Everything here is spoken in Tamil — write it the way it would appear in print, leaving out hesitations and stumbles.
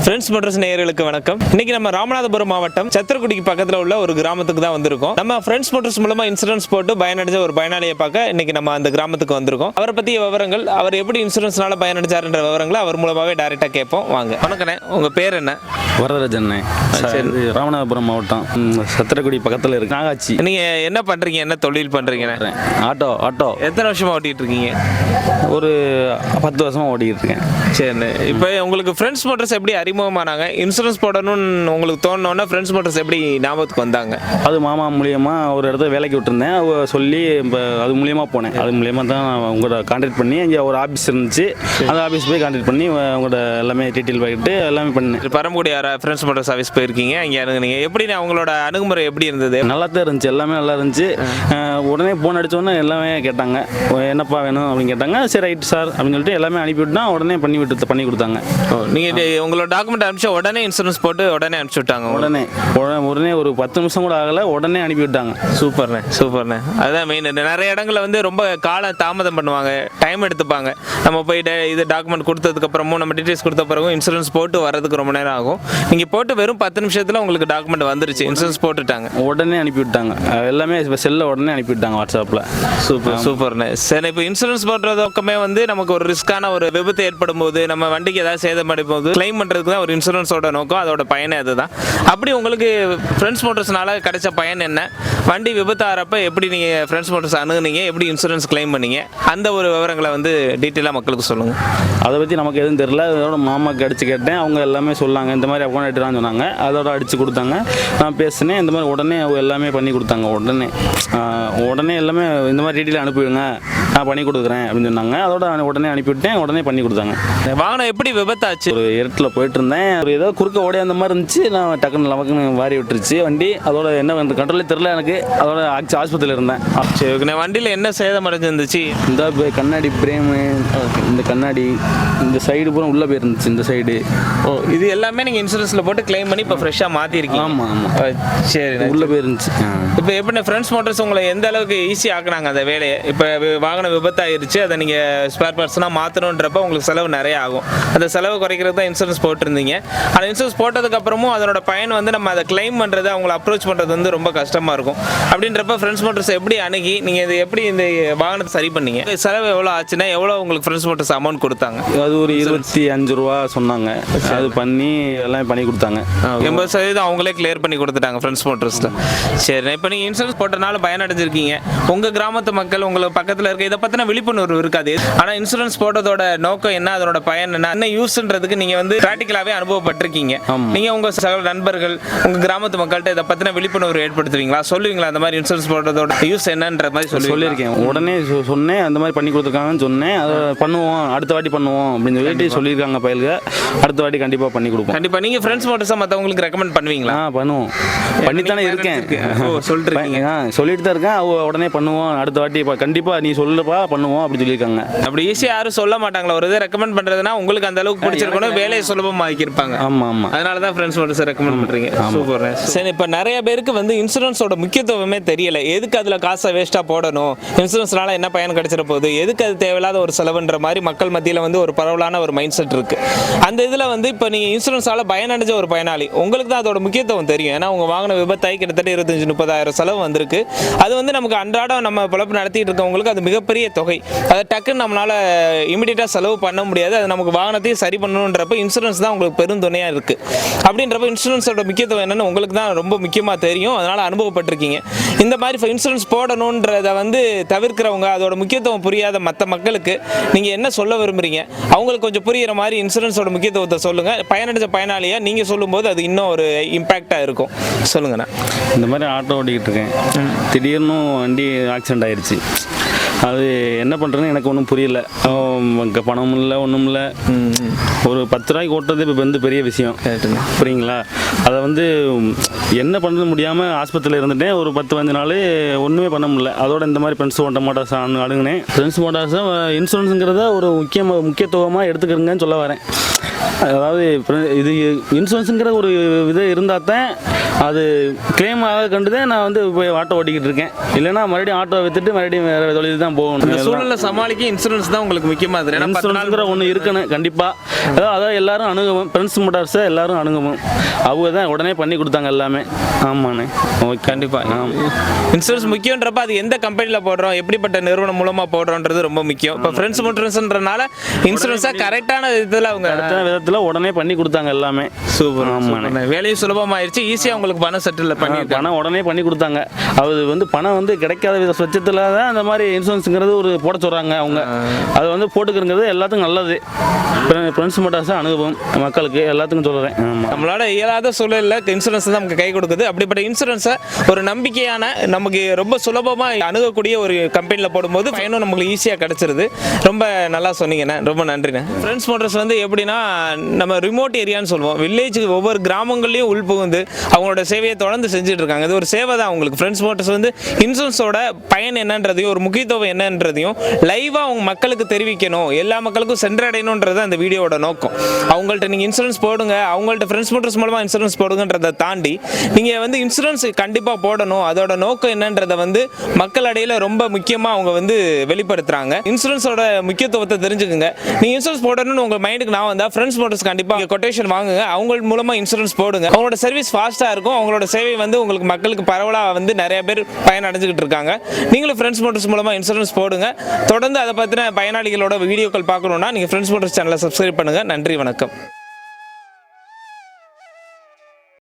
ஃப்ரெண்ட்ஸ் மோட்டார்ஸ் நேயர்களுக்கு வணக்கம். இன்னைக்கு நம்ம ராமநாதபுரம் மாவட்டம் சத்திரக்குடிக்கு பக்கத்தில் உள்ள ஒரு கிராமத்துக்கு தான் வந்திருக்கோம். நம்ம ஃப்ரெண்ட்ஸ் மோட்டார்ஸ் மூலமா இன்சூரன்ஸ் போட்டு பயனடைஞ்ச ஒரு பயனாளியை பார்க்க இன்னைக்கு நம்ம அந்த கிராமத்துக்கு வந்திருக்கோம். அவரை பற்றிய விவரங்கள், அவர் எப்படி இன்சூரன்ஸ்னால பயனடைஞ்சாருன்ற விவரங்களை அவர் மூலமாகவே டைரெக்டாக கேட்போம். வாங்க. வணக்கண்ணே, உங்கள் பேர் என்ன? வரதராஜண்ணே. சரி, ராமநாதபுரம் மாவட்டம் சத்திரக்குடி பக்கத்தில் இருக்கு. நாகாச்சி. நீங்கள் என்ன பண்ணுறீங்க, என்ன தொழில் பண்ணுறீங்கண்ணே? ஆட்டோ. எத்தனை வருஷமாக ஓட்டிகிட்டு இருக்கீங்க? ஒரு 10 வருஷமாக ஓட்டிகிட்டு இருக்கேன். சரிண்ணே. இப்போ உங்களுக்கு ஃப்ரெண்ட்ஸ் மோட்டார்ஸ் எப்படி அறிமுகமானாங்க? இன்சூரன்ஸ் போடணும்னு உங்களுக்கு தோணுன்னா ஃப்ரெண்ட்ஸ் மோட்டார்ஸ் எப்படி ஞாபகத்துக்கு வந்தாங்க? அது மாமா மூலியமாக ஒரு இடத்துல வேலைக்கு விட்டுருந்தேன். சொல்லி இப்போ அது மூலியமாக போனேன். அது மூலியமாக தான் உங்களோட கான்டாக்ட் பண்ணி இங்கே ஒரு ஆஃபீஸ் இருந்துச்சு. அந்த ஆஃபீஸ் போய் கான்டாக்ட் பண்ணி உங்களோட எல்லாமே டீட்டெயில் வாங்கிட்டு எல்லாமே பண்ணேன். பரமக்குடி ஃப்ரெண்ட்ஸ் மோட்டார்ஸ் ஆஃபீஸ் போயிருக்கீங்க, அங்கே அணுகுனீங்க. எப்படி அவங்களோட அணுகுமுறை எப்படி இருந்தது? நல்லா தான் இருந்துச்சு, எல்லாமே நல்லா இருந்துச்சு. உடனே ஃபோன் அடித்தோன்னே எல்லாமே கேட்டாங்க, என்னப்பா வேணும் அப்படின்னு கேட்டாங்க. சரி ரைட் சார் அப்படின்னு சொல்லிட்டு எல்லாமே அனுப்பிவிட்டா உடனே பண்ணி கொடுத்தாங்க. நீங்கள் உங்களோட டாக்குமெண்ட் அனுப்பிச்சு உடனே இன்சூரன்ஸ் போட்டு உடனே அனுப்பிச்சு விட்டாங்க? உடனே ஒரு 10 நிமிஷம் கூட ஆகலை, உடனே அனுப்பி விட்டாங்க. சூப்பர்ண்ணே. அதுதான் மெயின். நிறைய இடங்களில் வந்து ரொம்ப கால தாமதம் பண்ணுவாங்க, டைம் எடுத்துப்பாங்க. நம்ம போயிட்டு இது டாக்குமெண்ட் கொடுத்ததுக்கப்புறமும் நம்ம டீட்டெயில்ஸ் கொடுத்த பிறகும் இன்சூரன்ஸ் போட்டு வரதுக்கு ரொம்ப நேரம் ஆகும். நீங்கள் போட்டு வெறும் 10 நிமிஷத்தில் உங்களுக்கு டாக்குமெண்ட் வந்துருச்சு, இன்சூரன்ஸ் போட்டுட்டாங்க, உடனே அனுப்பி விட்டாங்க. எல்லாமே செல்லில் உடனே அனுப்பி விட்டாங்க, வாட்ஸ்அப்பில். சூப்பர்ண்ணே. சரி, இப்போ இன்சூரன்ஸ் போடுற நோக்கமே வந்து நமக்கு ஒரு ரிஸ்க்கான ஒரு விபத்து ஏற்படும் போது, நம்ம வண்டிக்கு ஏதாவது சேதமடையும் போது கிளைம் பண்ணுறதுக்கு தான் ஒரு இன்சூரன்ஸோட நோக்கம், அதோட பயனே அதுதான். அப்படி உங்களுக்கு ஃப்ரெண்ட்ஸ் மோட்டார்ஸ்னால கிடைச்ச பயன் என்ன? வண்டி விபத்து ஆகிறப்ப எப்படி நீங்கள் ஃப்ரெண்ட்ஸ் மோட்டார்ஸ் அணுகுனீங்க, எப்படி இன்சூரன்ஸ் கிளைம் பண்ணீங்க, அந்த ஒரு விவரங்களை வந்து டீட்டெயிலாக மக்களுக்கு சொல்லுங்கள். அதை பற்றி நமக்கு எதுவும் தெரியல. அதோட மாமாக்கு அடித்து கேட்டேன், அவங்க எல்லாமே சொன்னாங்க, இந்த மாதிரி அக்கௌண்ட் எடுத்துறான்னு சொன்னாங்க. அதோட அடித்து கொடுத்தாங்க, நான் பேசினேன். இந்த மாதிரி உடனே எல்லாமே பண்ணி கொடுத்தாங்க. உடனே எல்லாமே இந்த மாதிரி டீட்டெயில் அனுப்பிவிடுங்க, நான் பண்ணி கொடுக்குறேன் அப்படின்னு சொன்னாங்க. அதோட உடனே அனுப்பிவிட்டேன், உடனே பண்ணி கொடுத்தாங்க. வாகனம் எப்படி விபத்தாச்சு? ஒரு இருட்டில் போயிட்டு இருந்தேன், ஒரு ஏதோ குறுக்க ஓடி அந்த மாதிரி இருந்துச்சு. நான் டக்குன்னு நமக்குன்னு வாரி விட்டுருச்சு வண்டி. அதோட என்ன கண்ட்ரோலே தெரியல எனக்கு. அதோட ஆஸ்பத்திரியில் இருந்தேன். சரி, ஓகே. வண்டியில் என்ன சேதம் அடைஞ்சிருந்துச்சு? இந்த கண்ணாடி பிரேமு, இந்த கண்ணாடி, இந்த சைடு பூரா உள்ளே போயிருந்துச்சு, இந்த சைடு. இது எல்லாமே நீங்கள் இன்சூரன்ஸில் போட்டு கிளைம் பண்ணி இப்போ ஃப்ரெஷ்ஷாக மாற்றிருக்கீங்க? ஆமாம். சரி, உள்ளே போயிருந்துச்சு. இப்போ எப்படி ஃப்ரெண்ட்ஸ் மோட்டார்ஸ் உங்களை எந்த அளவுக்கு ஈஸி ஆக்குனாங்க அந்த வேலையை? இப்போ வாகனம் விபத்தாயிருச்சு, அதை நீங்கள் ஸ்பேர் பார்ட்ஸ்னால் மாற்றணுன்றப்ப உங்களுக்கு செலவு நிறைய ஆகும். அந்த செலவு குறைக்கிறது தான் இன்சூரன்ஸ் போட்டிருந்தீங்க. அந்த இன்சூரன்ஸ் போட்டதுக்கப்புறமும் அதனோட பயன் வந்து நம்ம அதை கிளைம் பண்ணுறது, அவங்களை அப்ரோச் பண்ணுறது வந்து ரொம்ப கஷ்டமாக இருக்கும். அப்படின்றப்ப ஃப்ரெண்ட்ஸ் மோட்டார்ஸ் எப்படி அணுகி நீங்கள் இது எப்படி இந்த வாகனத்தை சரி பண்ணீங்க? செலவு எவ்வளோ ஆச்சுன்னா எவ்வளோ உங்களுக்கு ஃப்ரெண்ட்ஸ் மோட்டார்ஸ் அமௌண்ட் கொடுத்தாங்க? அது ஒரு 25 ரூபா சொன்னாங்க. அது பண்ணி எல்லாமே பண்ணி கொடுத்தாங்க. 80% அவங்களே கிளியர் பண்ணி கொடுத்துட்டாங்க ஃப்ரெண்ட்ஸ் மோட்டார்ஸில். சரி, இப்போ நீங்கள் இன்சூரன்ஸ் போட்டனால பயனடைஞ்சிருக்கீங்க. உங்கள் கிராமத்து மக்கள் உங்களுக்கு பக்கத்தில் இருக்க இதை பற்றின விழிப்புணர்வு இருக்காது. ஆனால் இன்சூரன்ஸ் போட்டதோட நோக்கம் என்ன, அதனோட பயன் என்ன யூஸ்ன்றதுக்கு நீங்கள் வந்து ப்ராக்டிக்கலாகவே அனுபவப்பட்டிருக்கீங்க. நீங்கள் உங்கள் சக நண்பர்கள், உங்கள் கிராமத்து மக்கள்கிட்ட இதை பற்றின விழிப்புணர்வு ஏற்படுத்துவீங்களா? சொல்லுவீங்களா அந்த மாதிரி இன்சூரன்ஸ் போட்டதோட யூஸ் என்னன்ற மாதிரி சொல்லியிருக்கேன். உடனே சொன்னேன், அந்த மாதிரி பண்ணி கொடுத்துருக்காங்கன்னு சொன்னேன். அதை பண்ணுவோம், அடுத்த வாட்டி பண்ணுவோம் அப்படின்னு சொல்லிட்டு சொல்லியிருக்காங்க பயிலுங்க. அடுத்த வாட்டி கண்டிப்பாக பண்ணி கொடுப்போம். கண்டிப்பாக. நீங்கள் ஃப்ரெண்ட்ஸ் மோட்டார்ஸாக மற்றவங்களுக்கு ரெக்கமெண்ட் பண்ணுவீங்களா? பண்ணுவோம், பண்ணித்தானே இருக்கேன். சொல்லிட்டு தான் இருக்கேன். உடனே பண்ணுவோம், அடுத்த வாட்டி கண்டிப்பாக நீ சொல்லுப்பா பண்ணுவோம் அப்படின்னு சொல்லியிருக்காங்க. அப்படி ஈஸியாக யாரும் சொல்ல மாட்டாங்களா? ஒரு இதை ரெக்கமெண்ட் பண்ணுறதுனா உங்களுக்கு அந்த அளவுக்கு பிடிச்சிருக்கணும், வேலையை சுலபமாக்கியிருப்பாங்க. ஆமாம். அதனால தான் ஃப்ரெண்ட்ஸ் மோட்டார்ஸ் ரெக்கமெண்ட் பண்ணுறீங்க. சூப்பர். சரி, இப்போ நிறைய பேருக்கு வந்து இன்சூரன்ஸோட முக்கியத்துவமே தெரியல. எதுக்கு அதில் காசை வேஸ்ட்டாக போடணும், இன்சூரன்ஸ்னால என்ன பயன் கிடைச்சிட போகுது, எதுக்கு அது தேவையில்லாத ஒரு செலவுன்ற மாதிரி மக்கள் மத்தியில் வந்து ஒரு பரவலான ஒரு மைண்ட் செட் இருக்குது. அந்த இதில் வந்து இப்போ நீங்கள் இன்சூரன்ஸால் பயனடைஞ்ச ஒரு பயனாளி, உங்களுக்கு தான் அதோட முக்கியத்துவம் தெரியும். ஏன்னா உங்கள் வாங்கின விபத்தாகி கிட்டத்தட்ட 25-30 செலவு வந்திருக்கு. அது வந்து நமக்கு அன்றாடம் நம்ம பிழப்பு நடத்திட்டு இருக்கவங்களுக்கு அது மிகப்பெரிய தொகை. அதை டக்குன்னு நம்மளால் இமீடியட்டாக செலவு பண்ண முடியாது. அது நமக்கு வாகனத்தையும் சரி பண்ணணுன்றப்ப இன்சூரன்ஸ் தான் உங்களுக்கு பெருந்துணையாக இருக்குது. அப்படின்றப்ப இன்சூரன்ஸோட முக்கியத்துவம் என்னென்னு உங்களுக்கு தான் ரொம்ப முக்கியமாக தெரியும். அதனால் அனுபவப்பட்டிருக்கீங்க. இந்த மாதிரி இன்சூரன்ஸ் போடணுன்றதை வந்து தவிர்க்கிறவங்க, அதோட முக்கியத்துவம் புரியாத மற்ற மக்களுக்கு நீங்கள் என்ன சொல்ல விரும்புகிறீங்க? அவங்களுக்கு கொஞ்சம் புரிகிற மாதிரி இன்சூரன்ஸோட முக்கியத்துவத்தை சொல்லுங்கள். பயனடைஞ்ச பயனாளியாக நீங்கள் சொல்லும்போது அது இன்னும் ஒரு இம்பேக்டாக இருக்கும். சொல்லுங்கண்ணா. இந்த மாதிரி ஆட்டோ ஓட்டிக்கிட்டு இருக்கேன், திடீர்னு வண்டி ஆக்சிடென்ட் ஆயிடுச்சு. அது என்ன பண்ணுறதுன்னு எனக்கு ஒன்றும் புரியல. பணமும் இல்லை, ஒன்றும் இல்லை. ஒரு 10 ரூபாய்க்கு ஓட்டுறது இப்போ வந்து பெரிய விஷயம், புரியுங்களா? அதை வந்து என்ன பண்ணுறது முடியாமல் ஆஸ்பத்திரியில் இருந்துட்டேன். ஒரு 10-15 நாள் ஒன்றுமே பண்ண முடியல. அதோட இந்த மாதிரி ஃப்ரெண்ட்ஸ் மோட்டார்ஸ் அணுகுனேன். ஃப்ரெண்ட்ஸ் மோட்டார்ஸை இன்சூரன்ஸுங்கிறத ஒரு முக்கியத்துவமாக எடுத்துக்கிறங்கன்னு சொல்ல வரேன். அதாவது இது இன்சூரன்ஸுங்கிற ஒரு இது இருந்தால் தான் அது கிளைம் ஆக கண்டு தான் நான் வந்து போய் ஆட்டோ ஓட்டிக்கிட்டு இருக்கேன். இல்லைன்னா மறுபடியும் ஆட்டோ விற்றுட்டு மறுபடியும் வேறு தொழில் தான் போகணும். இந்த சூழலை சமாளிக்க இன்சூரன்ஸ் தான் உங்களுக்கு முக்கியமாக இருக்குது. ஏன்னா 10 நாள் இன்சூரன்ஸுங்கிற ஒன்று இருக்கணும் கண்டிப்பாக. அதாவது எல்லாரும் அணுகவும் ஃப்ரெண்ட்ஸ் மோட்டார்ஸை எல்லாரும் அணுகவும். அவங்க தான் உடனே பண்ணி கொடுத்தாங்க எல்லாமே. ஆமாண்ணே, ஓகே, கண்டிப்பாக. இன்சூரன்ஸ் முக்கியன்றப்ப அது எந்த கம்பெனியில் போடுறோம், எப்படிப்பட்ட நிறுவனம் மூலமாக போடுறோன்றது ரொம்ப முக்கியம். இப்போ ஃப்ரெண்ட்ஸ் மோட்டர்ஸ்ன்றனால இன்சூரன்ஸாக கரெக்டான இதில் அவங்க அடுத்த விதத்தில் உடனே பண்ணி கொடுத்தாங்க எல்லாமே. சூப்பர். ஆமாண்ணே, வேலையும் சுலபமாயிருச்சு, ஈஸியாக உங்களுக்கு பணம் செட்டில் பண்ணி பணம் உடனே பண்ணி கொடுத்தாங்க. அது வந்து பணம் வந்து கிடைக்காத வித பட்சத்தில் தான் அந்த மாதிரி இன்சூரன்ஸுங்கிறது ஒரு போட சொல்கிறாங்க அவங்க. அது வந்து போட்டுக்கிறங்கிறது எல்லாத்துக்கும் நல்லது. ஃப்ரெண்ட்ஸ் மோட்டார்ஸ் அனுபவம் மக்களுக்கு எல்லாத்துக்கும் சொல்கிறேன். நம்மளோட இயலாத சூழலில் இன்சூரன்ஸ் தான் நமக்கு கை கொடுக்குது. அப்படிப்பட்ட இன்சூரன்ஸை ஒரு நம்பிக்கையான நமக்கு ரொம்ப சுலபமாக அணுகக்கூடிய ஒரு கம்பெனியில் போடும்போது பயனும் நமக்கு ஈஸியாக கிடச்சிருது. ரொம்ப நல்லா சொன்னீங்கண்ணே, ரொம்ப நன்றிண்ணே. ஃப்ரெண்ட்ஸ் மோட்டர்ஸ் வந்து எப்படின்னா நம்ம ரிமோட் ஏரியான்னு சொல்லுவோம். வில்லேஜுக்கு ஒவ்வொரு கிராமங்கள்லையும் உள்புகுந்து அவங்களோட சேவையை தொடர்ந்து செஞ்சுட்டு இருக்காங்க. இது ஒரு சேவை தான் அவங்களுக்கு. ஃப்ரெண்ட்ஸ் மோட்டர்ஸ் வந்து இன்சூரன்ஸோட பயன் என்னன்றதையும் ஒரு முக்கியத்துவம் என்னன்றதையும் லைவாக அவங்க மக்களுக்கு தெரிவிக்கணும், எல்லா மக்களுக்கும் சென்றடையணுன்றது அந்த வீடியோட நோக்கம். அவங்கள்ட்ட நீங்கள் இன்சூரன்ஸ் போடுங்க, அவங்கள்ட்ட ஃப்ரெண்ட்ஸ் மோட்டர்ஸ் மூலமாக இன்சூரன்ஸ் போடுங்கன்றதை தாண்டி நீங்கள் வந்து இன்சூரன்ஸ் கண்டிப்பாக போடணும், அதோட நோக்கம் என்னன்றதை வந்து மக்கள் அடையில் ரொம்ப முக்கியமாக அவங்க வந்து வெளிப்படுத்துகிறாங்க. இன்சூரன்ஸோட முக்கியத்துவத்தை தெரிஞ்சுக்குங்க. நீங்கள் இன்சூரன்ஸ் போடணும்னு உங்கள் மைண்டுக்கு நான் வந்தால் ஃப்ரெண்ட்ஸ் மோட்டர்ஸ் கண்டிப்பாக கொட்டேஷன் வாங்குங்க, அவங்க மூலமாக இன்சூரன்ஸ் போடுங்க. அவங்களோட சர்வீஸ் ஃபாஸ்ட்டாக இருக்கும், அவங்களோட சேவை வந்து உங்களுக்கு மக்களுக்கு பரவலாக வந்து நிறைய பேர் பயனடைஞ்சுக்கிட்டு இருக்காங்க. நீங்களும் ஃப்ரெண்ட்ஸ் மோட்டர்ஸ் மூலமாக இன்சூரன்ஸ் போடுங்க. தொடர்ந்து அதை பற்றின பயனாளிகளோட வீடியோக்கள் பார்க்கணுன்னா நீங்கள் ஃப்ரெண்ட்ஸ் மோட்டர்ஸ் சேனலை சப்ஸ்கிரைப் பண்ணுங்கள். நன்றி, வணக்கம்.